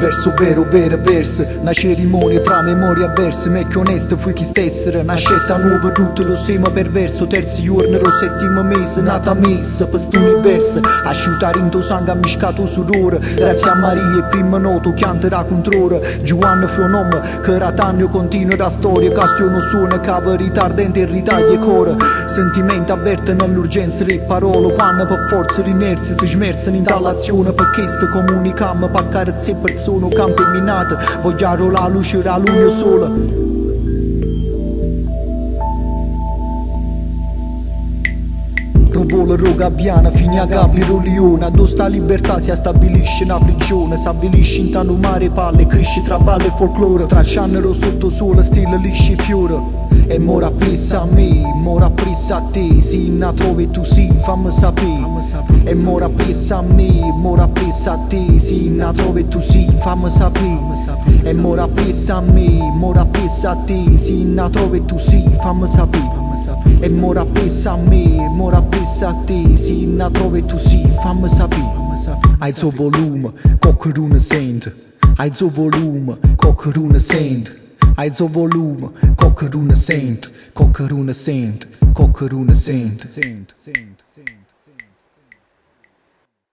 verso vero, vero verso. Una cerimonia tra memorie avverse. Me che onesto fui chi stessere. Una scelta nuova, tutto lo sema perverso. Terzi giorno, lo settimo mese, nata messa per st'universo. Asciutare in tuo sangue ammiscato sudore. Grazie a Maria, prima noto chianterà controra. Giovanni fu un nome, che ratagno continua la storia. Castiono suona, cava ritardente e ritaglia cuore. Sentimenti avverte nell'urgenza le parole. Quando per forza l'inerzia si smerzano in dall'azione. Perché sto comunicam per carezze persone campo minate. Vogliaro la luce da luglio sola. Vola gabbiana, fine a gabbia rogliona. Dove sta libertà si stabilisce una prigione. S'avvilisce in tanto mare palle, cresce tra balle e folklore. Stracciannero sotto sole, stile lisci fiore. E mora pressa a me, mora pressa a te. Se na trovi tu sì, fammi sapere. E mora pressa a me, mora pressa a te. Se na trovi tu sì, fammi sapere. E mora pressa a me, mora pressa a te. Se na trovi tu sì, fammi sapere. E mora pressa a me, mora pressa a te. Se na trovi tu sì, fammi sapere. Hai zo volume, qualcuno sente. Hai zo volume, qualcuno sente. Hai zo volume, qualcuno sente. Qualcuno sente, qualcuno sente.